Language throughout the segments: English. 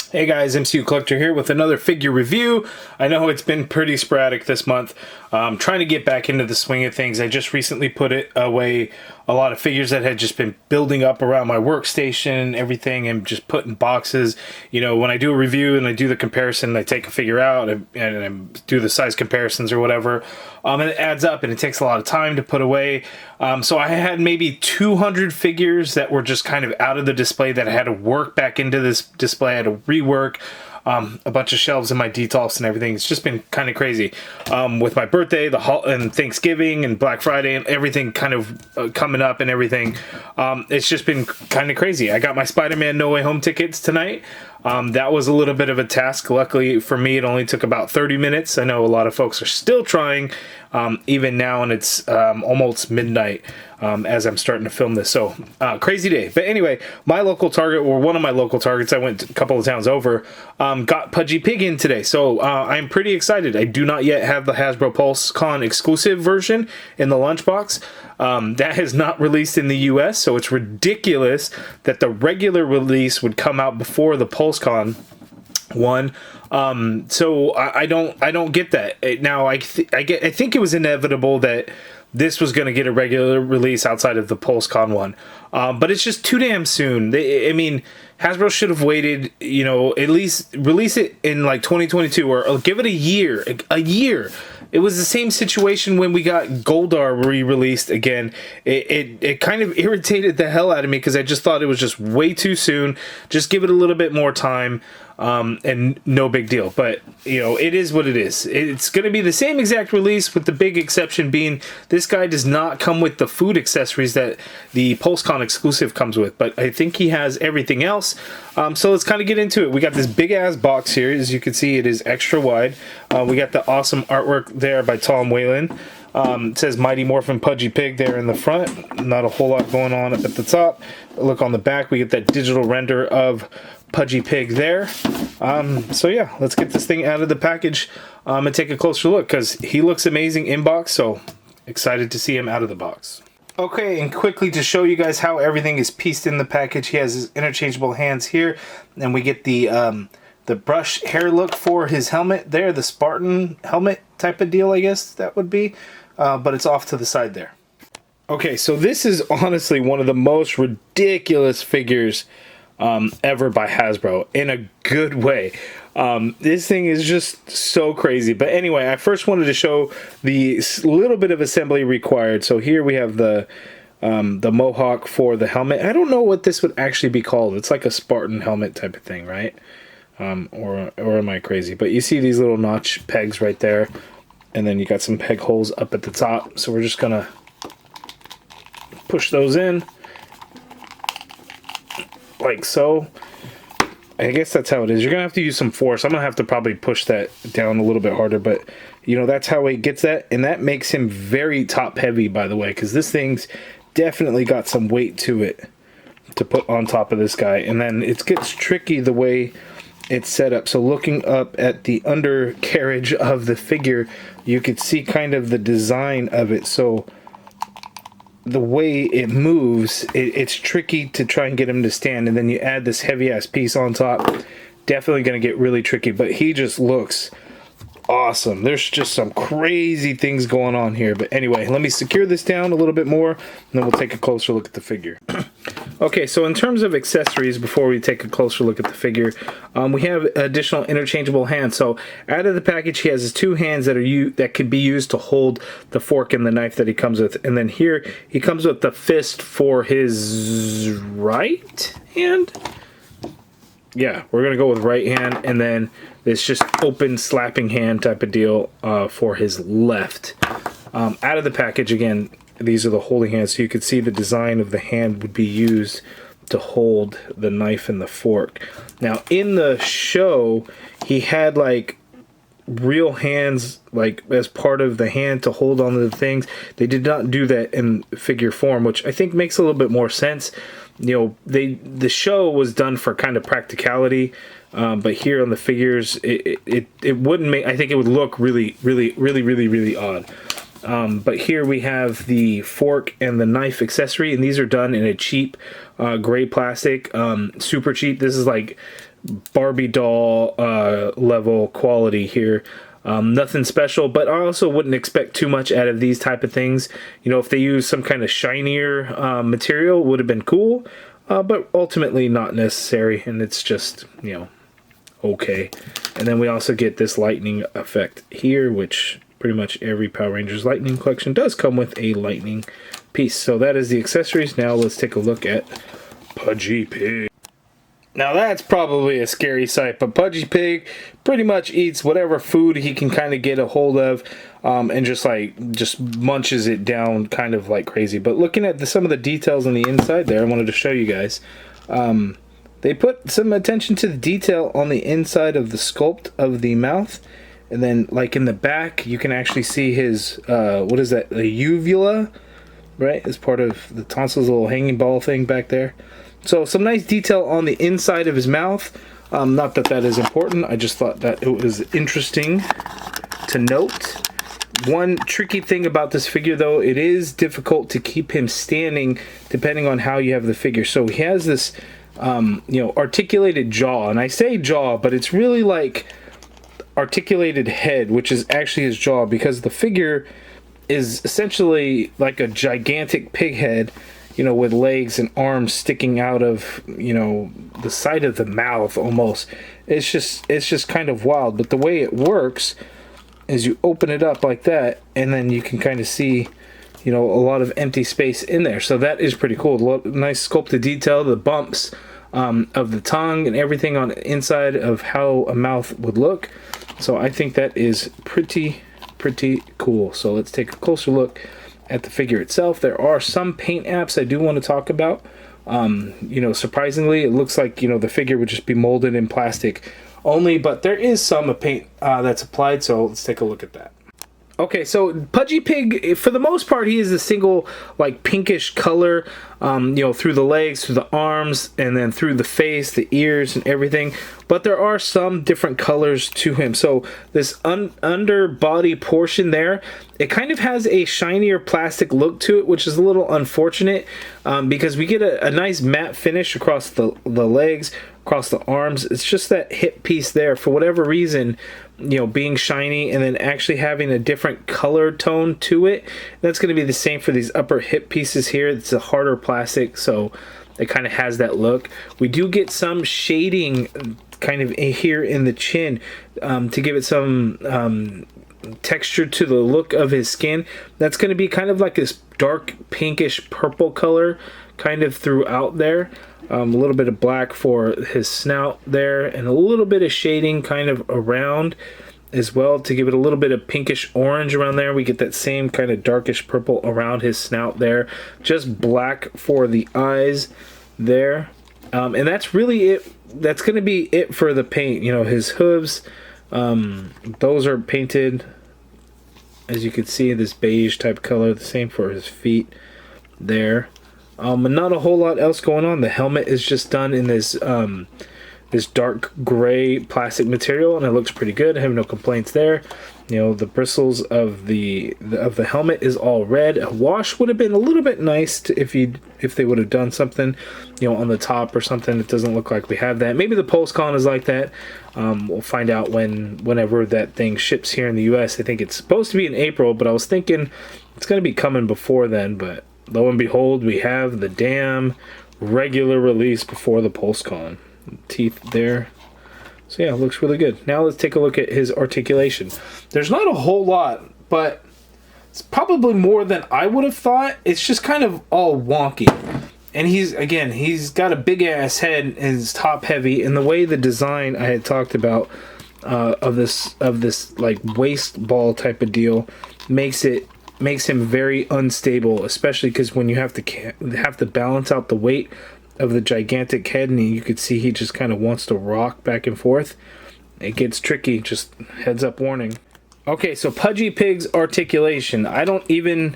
Hey guys, MCU Collector here with another figure review. I know it's been pretty sporadic this month. Trying to get back into the swing of things. I just recently put it away a lot of figures that had just been building up around my workstation and everything and just put in boxes. You know, when I do a review and I do the comparison, I take a figure out and I do the size comparisons or whatever. And it adds up and it takes a lot of time to put away. So I had maybe 200 figures that were just kind of out of the display that I had to work back into this display. I had to rework a bunch of shelves in my detolfs and everything. It's just been kind of crazy with my birthday, and Thanksgiving and Black Friday and everything kind of coming up and everything. It's just been kind of crazy. I got my Spider-Man No Way Home tickets tonight. That was a little bit of a task. Luckily for me, it only took about 30 minutes. I know a lot of folks are still trying even now, and it's almost midnight as I'm starting to film this. So crazy day. But anyway, my local Target, or one of my local Targets, I went a couple of towns over, got Pudgy Pig in today. So I'm pretty excited. I do not yet have the Hasbro PulseCon exclusive version in the lunchbox. That has not released in the US, so it's ridiculous that the regular release would come out before the PulseCon one. So I don't get that. Now I think it was inevitable that this was going to get a regular release outside of the PulseCon one. But it's just too damn soon. I mean, Hasbro should have waited, you know, at least release it in like 2022 or give it a year. A year. It was the same situation when we got Goldar re-released again. It kind of irritated the hell out of me because I just thought it was just way too soon. Just give it a little bit more time. And no big deal, but you know, it is what it is. It's going to be the same exact release, with the big exception being this guy does not come with the food accessories that the PulseCon exclusive comes with, but I think he has everything else. So let's kind of get into it. We got this big ass box here. As you can see, it is extra wide. We got the awesome artwork there by Tom Whalen. It says Mighty Morphin Pudgy Pig there in the front. Not a whole lot going on up at the top. Look on the back, we get that digital render of Pudgy Pig there. So yeah, let's get this thing out of the package and take a closer look, because he looks amazing in box, so excited to see him out of the box. Okay, and quickly to show you guys how everything is pieced in the package, he has his interchangeable hands here, and we get the brush hair look for his helmet there, the Spartan helmet type of deal, I guess that would be, but it's off to the side there. Okay, so this is honestly one of the most ridiculous figures ever by Hasbro, in a good way. This thing is just so crazy. But anyway, I first wanted to show the little bit of assembly required. So here we have the mohawk for the helmet. I don't know what this would actually be called. It's like a Spartan helmet type of thing, right? Or am I crazy? But you see these little notch pegs right there, and then you got some peg holes up at the top. So we're just gonna push those in like so. I guess that's how it is. You're gonna have to use some force. I'm gonna have to probably push that down a little bit harder, but you know, that's how he gets that, and that makes him very top heavy, by the way, because this thing's definitely got some weight to it to put on top of this guy. And then it gets tricky the way it's set up. So looking up at the undercarriage of the figure, you could see kind of the design of it. So the way it moves, it's tricky to try and get him to stand, and then you add this heavy ass piece on top. Definitely going to get really tricky, but he just looks awesome. There's just some crazy things going on here. But anyway, let me secure this down a little bit more, and then we'll take a closer look at the figure. Okay, so in terms of accessories, before we take a closer look at the figure, we have additional interchangeable hands. So out of the package, he has his two hands that could be used to hold the fork and the knife that he comes with. And then here, he comes with the fist for his right hand? Yeah, we're going to go with right hand, and then it's just open slapping hand type of deal for his left. Out of the package, again, these are the holding hands, so you can see the design of the hand would be used to hold the knife and the fork. Now, in the show, he had like real hands, like as part of the hand to hold on to the things. They did not do that in figure form, which I think makes a little bit more sense. You know, the show was done for kind of practicality, but here on the figures, it wouldn't make. I think it would look really odd. But here we have the fork and the knife accessory, and these are done in a cheap gray plastic, super cheap. This is like Barbie doll level quality here. Nothing special, but I also wouldn't expect too much out of these type of things. You know, if they use some kind of shinier material, would have been cool, but ultimately not necessary, and it's just, you know, okay. And then we also get this lightning effect here, which pretty much every Power Rangers Lightning collection does come with a lightning piece. So that is the accessories. Now let's take a look at Pudgy Pig. Now that's probably a scary sight, but Pudgy Pig pretty much eats whatever food he can kind of get a hold of, and just munches it down kind of like crazy. But looking at some of the details on the inside there, I wanted to show you guys. They put some attention to the detail on the inside of the sculpt of the mouth, and then like in the back you can actually see his what is that, the uvula, right, as part of the tonsils, little hanging ball thing back there. So some nice detail on the inside of his mouth. Not that that is important, I just thought that it was interesting to note. One tricky thing about this figure though, it is difficult to keep him standing depending on how you have the figure. So he has this you know, articulated jaw, and I say jaw, but it's really like articulated head, which is actually his jaw, because the figure is essentially like a gigantic pig head, you know, with legs and arms sticking out of, you know, the side of the mouth almost. It's just kind of wild. But the way it works is you open it up like that, and then you can kind of see, you know, a lot of empty space in there. So that is pretty cool. Nice sculpted detail, the bumps of the tongue and everything on the inside of how a mouth would look. So I think that is pretty cool. So let's take a closer look at the figure itself. There are some paint apps I do want to talk about. You know, surprisingly, it looks like, you know, the figure would just be molded in plastic only, but there is some paint that's applied, so let's take a look at that. Okay, so Pudgy Pig, for the most part, he is a single, like, pinkish color, you know, through the legs, through the arms, and then through the face, the ears, and everything. But there are some different colors to him. So this under body portion there, it kind of has a shinier plastic look to it, which is a little unfortunate, because we get a nice matte finish across the legs, across the arms. It's just that hip piece there, for whatever reason, you know, being shiny and then actually having a different color tone to it. That's going to be the same for these upper hip pieces here. It's a harder plastic, so it kind of has that look. We do get some shading kind of here in the chin to give it some texture to the look of his skin. That's going to be kind of like this dark pinkish purple color kind of throughout there. A little bit of black for his snout there, and a little bit of shading kind of around as well to give it a little bit of pinkish orange around there. We get that same kind of darkish purple around his snout there. Just black for the eyes there. And that's really it. That's going to be it for the paint. You know, his hooves, those are painted, as you can see, this beige type color. The same for his feet there. And not a whole lot else going on. The helmet is just done in this this dark gray plastic material, and it looks pretty good. I have no complaints there. You know, the bristles of the helmet is all red. A wash would have been a little bit nice if they would have done something, you know, on the top or something. It doesn't look like we have that. Maybe the PulseCon is like that. We'll find out whenever that thing ships here in the US. I think it's supposed to be in April, but I was thinking it's going to be coming before then, but lo and behold, we have the damn regular release before the PulseCon. Teeth there. So yeah, it looks really good. Now let's take a look at his articulation. There's not a whole lot, but it's probably more than I would have thought. It's just kind of all wonky. And he's got a big ass head and is top heavy, and the way the design I had talked about of this like waist ball type of deal makes him very unstable, especially because when you have to balance out the weight of the gigantic head, and you could see he just kind of wants to rock back and forth. It gets tricky, just heads up warning. Okay, so Pudgy Pig's articulation. I don't even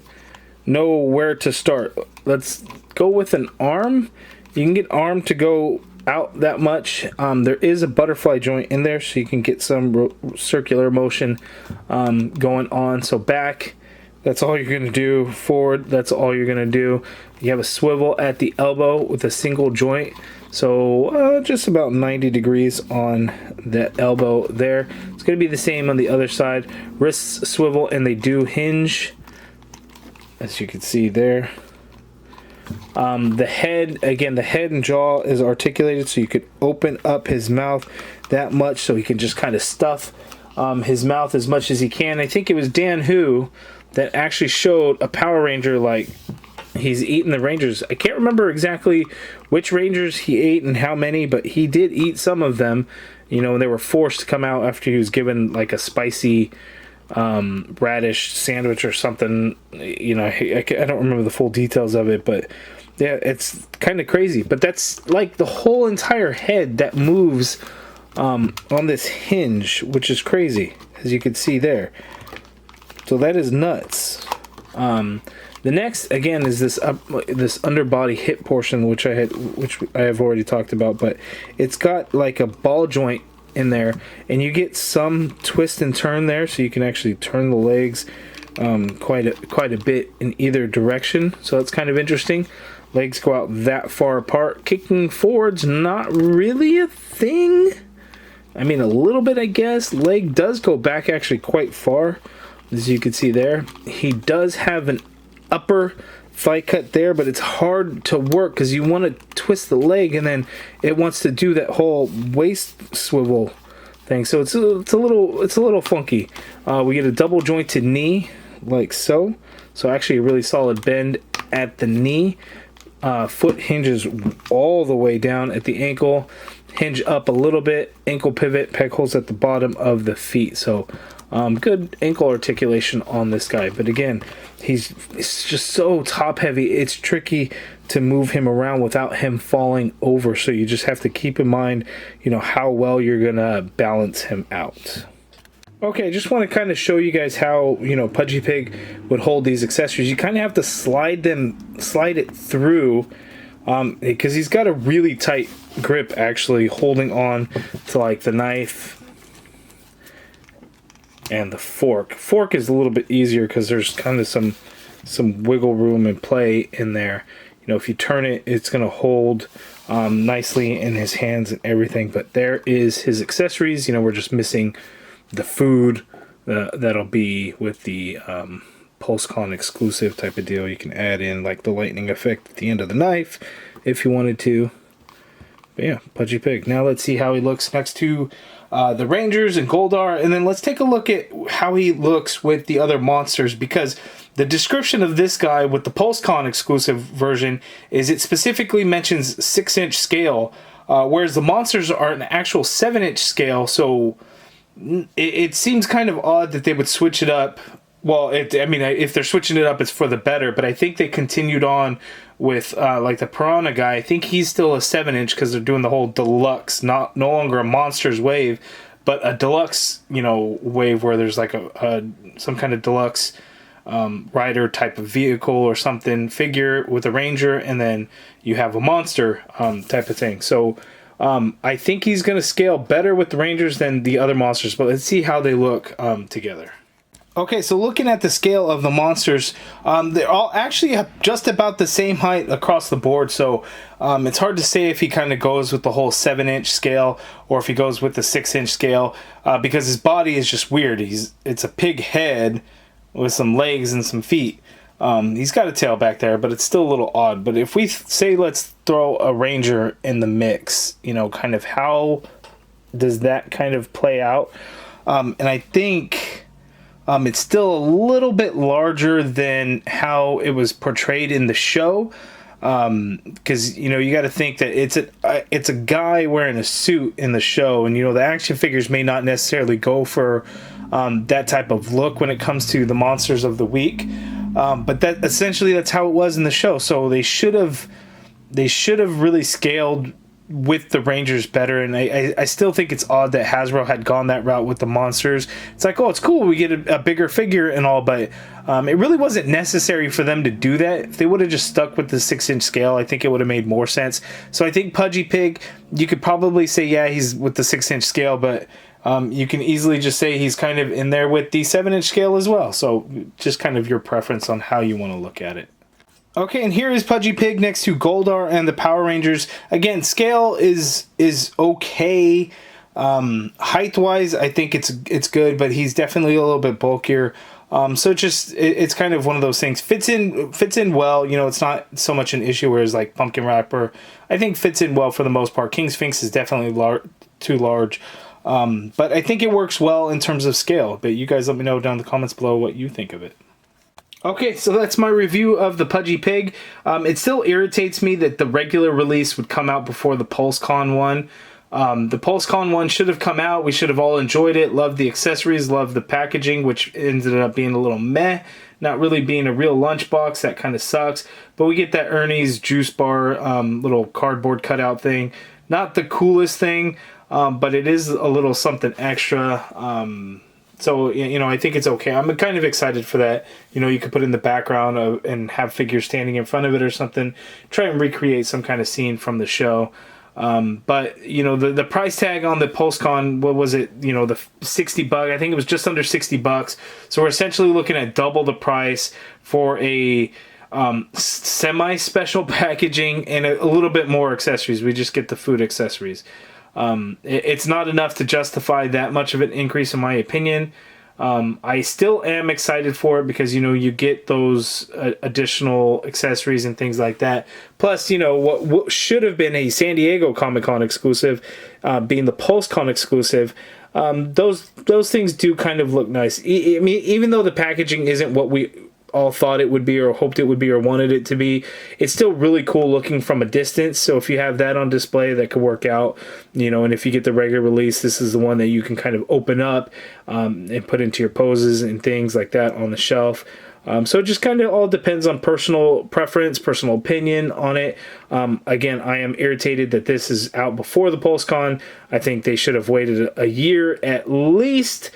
know where to start. Let's go with an arm. You can get arm to go out that much. There is a butterfly joint in there, so you can get some circular motion going on. So back, That's all you're going to do. Forward, that's all you're going to do. You have a swivel at the elbow with a single joint. So just about 90 degrees on that elbow there. It's going to be the same on the other side. Wrists swivel and they do hinge, as you can see there. The head, again, the head and jaw is articulated, so you could open up his mouth that much so he can just kind of stuff his mouth as much as he can. I think it was Dan Who that actually showed a Power Ranger like he's eating the Rangers. I can't remember exactly which Rangers he ate and how many, but he did eat some of them. You know, they were forced to come out after he was given like a spicy radish sandwich or something. You know, I don't remember the full details of it, but yeah, it's kind of crazy. But that's like the whole entire head that moves on this hinge, which is crazy, as you can see there. So that is nuts. The next, again, is this underbody hip portion, which I have already talked about, but it's got like a ball joint in there, and you get some twist and turn there, so you can actually turn the legs quite a bit in either direction. So that's kind of interesting. Legs go out that far apart. Kicking forward's not really a thing. I mean, a little bit, I guess. Leg does go back actually quite far, as you can see there. He does have an upper thigh cut there, but it's hard to work because you want to twist the leg and then it wants to do that whole waist swivel thing. So it's a little funky. We get a double jointed knee like so. So actually a really solid bend at the knee. Foot hinges all the way down at the ankle. Hinge up a little bit. Ankle pivot. Peg holes at the bottom of the feet. So good ankle articulation on this guy. But again, he's just so top heavy. It's tricky to move him around without him falling over. So you just have to keep in mind, you know, how well you're going to balance him out. Okay, just want to kind of show you guys how, you know, Pudgy Pig would hold these accessories. You kind of have to slide it through, because he's got a really tight grip actually holding on to like the knife and the fork. Fork is a little bit easier because there's kind of some wiggle room and play in there. You know, if you turn it, it's going to hold nicely in his hands and everything. But there is his accessories. You know, we're just missing the food that'll be with the PulseCon exclusive type of deal. You can add in like the lightning effect at the end of the knife if you wanted to. But yeah, Pudgy Pig. Now let's see how he looks next to the Rangers and Goldar, and then let's take a look at how he looks with the other monsters, because the description of this guy with the PulseCon exclusive version is it specifically mentions 6-inch scale, whereas the monsters are an actual 7-inch scale. So it seems kind of odd that they would switch it up. Well, I mean, if they're switching it up, it's for the better, but I think they continued on with like the Piranha guy. I think he's still a 7-inch because they're doing the whole deluxe, no longer a monsters wave, but a deluxe, you know, wave where there's like some kind of deluxe rider type of vehicle or something figure with a Ranger, and then you have a monster type of thing. So I think he's going to scale better with the Rangers than the other monsters, but let's see how they look together. Okay, so looking at the scale of the monsters, they're all actually just about the same height across the board, so it's hard to say if he kind of goes with the whole 7-inch scale or if he goes with the 6-inch scale, because his body is just weird. It's a pig head with some legs and some feet. He's got a tail back there, but it's still a little odd. But if we say let's throw a Ranger in the mix, you know, kind of how does that kind of play out? And I think it's still a little bit larger than how it was portrayed in the show, because you know, you got to think that it's a guy wearing a suit in the show, and you know, the action figures may not necessarily go for that type of look when it comes to the monsters of the week, but that essentially that's how it was in the show. So they should have really scaled with the Rangers better, and I still think it's odd that Hasbro had gone that route with the monsters. It's like, oh, it's cool, we get a bigger figure and all, but it really wasn't necessary for them to do that. If they would have just stuck with the 6-inch scale, I think it would have made more sense. So I think Pudgy Pig, you could probably say, yeah, he's with the 6-inch scale, but you can easily just say he's kind of in there with the 7-inch scale as well. So just kind of your preference on how you want to look at it. Okay, and here is Pudgy Pig next to Goldar and the Power Rangers. Again, scale is okay. Height-wise, I think it's good, but he's definitely a little bit bulkier. So it's kind of one of those things. Fits in well. You know, it's not so much an issue. Whereas like Pumpkin Rapper, I think fits in well for the most part. King Sphinx is definitely too large. But I think it works well in terms of scale. But you guys let me know down in the comments below what you think of it. Okay, so that's my review of the Pudgy Pig. It still irritates me that the regular release would come out before the PulseCon one. The PulseCon one should have come out. We should have all enjoyed it. Loved the accessories, loved the packaging, which ended up being a little meh. Not really being a real lunchbox. That kind of sucks. But we get that Ernie's juice bar little cardboard cutout thing. Not the coolest thing, but it is a little something extra. So, you know, I think it's okay. I'm kind of excited for that. You know, you could put in the background and have figures standing in front of it or something. Try and recreate some kind of scene from the show. But, you know, the price tag on the PulseCon, what was it? You know, the $60. I think it was just under $60. So we're essentially looking at double the price for a semi-special packaging and a little bit more accessories. We just get the food accessories. It's not enough to justify that much of an increase in my opinion. I still am excited for it because, you know, you get those additional accessories and things like that. Plus, you know, what should have been a San Diego Comic-Con exclusive, being the PulseCon exclusive, those things do kind of look nice. I mean, even though the packaging isn't what we all thought it would be or hoped it would be or wanted it to be, it's still really cool looking from a distance. So if you have that on display, that could work out, you know. And if you get the regular release, this is the one that you can kind of open up and put into your poses and things like that on the shelf. So it just kind of all depends on personal preference, personal opinion on it. Again, I am irritated that this is out before the PulseCon. I think they should have waited a year at least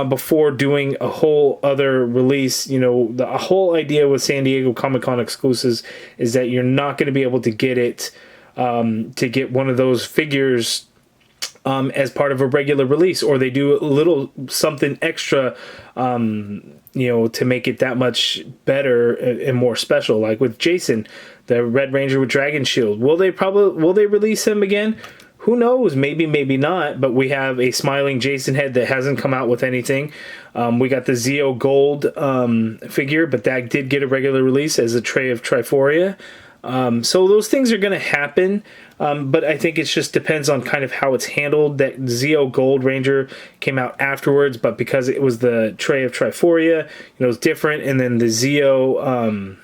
before doing a whole other release. You know, the whole idea with San Diego Comic-Con exclusives is that you're not going to be able to get it, to get one of those figures as part of a regular release, or they do a little something extra, you know, to make it that much better and more special. Like with Jason, the Red Ranger with Dragon Shield. Will they release him again? Who knows? Maybe, maybe not. But we have a smiling Jason head that hasn't come out with anything. We got the Zeo Gold figure, but that did get a regular release as a tray of Triforia. So those things are going to happen. But I think it just depends on kind of how it's handled. That Zeo Gold Ranger came out afterwards, but because it was the tray of Triforia, you know, it's different. And then the Zeo,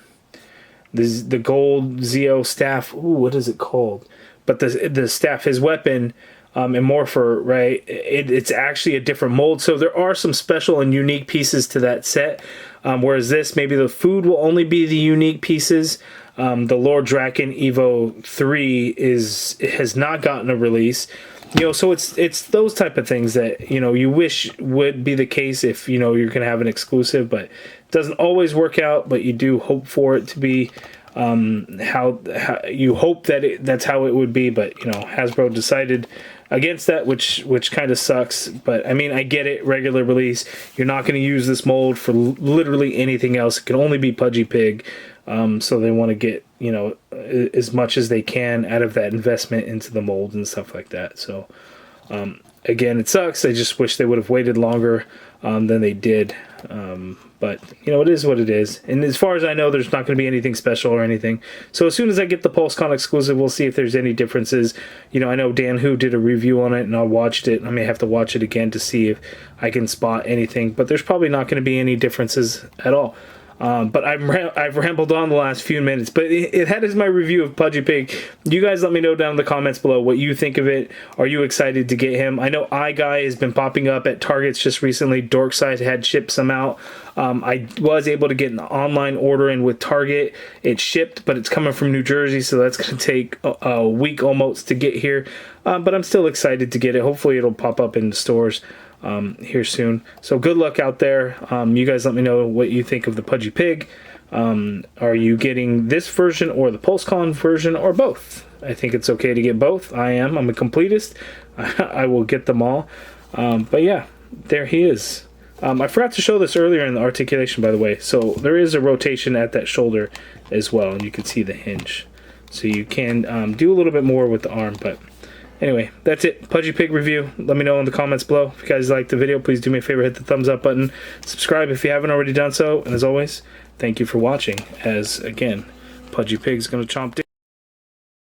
the gold Zeo staff. Ooh, what is it called? But the staff, his weapon, and Morphin, right? It's actually a different mold. So there are some special and unique pieces to that set. Whereas this, maybe the food will only be the unique pieces. The Lord Drakken Evo 3 has not gotten a release. You know, so it's those type of things that, you know, you wish would be the case if, you know, you're going to have an exclusive, but it doesn't always work out, but you do hope for it to be how you hope that that's how it would be. But, you know, Hasbro decided against that, which kind of sucks. But I mean, I get it. Regular release, you're not going to use this mold for literally anything else. It can only be Pudgy Pig. So they want to get, you know, as much as they can out of that investment into the mold and stuff like that. So again, it sucks. I just wish they would have waited longer than they did. But, you know, it is what it is. And as far as I know, there's not going to be anything special or anything. So as soon as I get the PulseCon exclusive, we'll see if there's any differences. You know, I know Dan Hu did a review on it, and I watched it. I may have to watch it again to see if I can spot anything. But there's probably not going to be any differences at all. But I've rambled on the last few minutes. But that is my review of Pudgy Pig. You guys let me know down in the comments below what you think of it. Are you excited to get him? I know iGuy has been popping up at Targets just recently. Dorkside had shipped some out. I was able to get an online order in with Target. It shipped, but it's coming from New Jersey, so that's going to take a week almost to get here. But I'm still excited to get it. Hopefully it'll pop up in the stores here soon. So good luck out there. You guys let me know what you think of the Pudgy Pig. Are you getting this version or the PulseCon version or both? I think it's okay to get both. I'm a completist. I will get them all. But yeah, there he is. I forgot to show this earlier in the articulation, by the way. So there is a rotation at that shoulder as well, and you can see the hinge. So you can do a little bit more with the arm, but anyway, that's it. Pudgy Pig review. Let me know in the comments below. If you guys liked the video, please do me a favor, hit the thumbs up button. Subscribe if you haven't already done so. And as always, thank you for watching. As, again, Pudgy Pig's going to chomp down.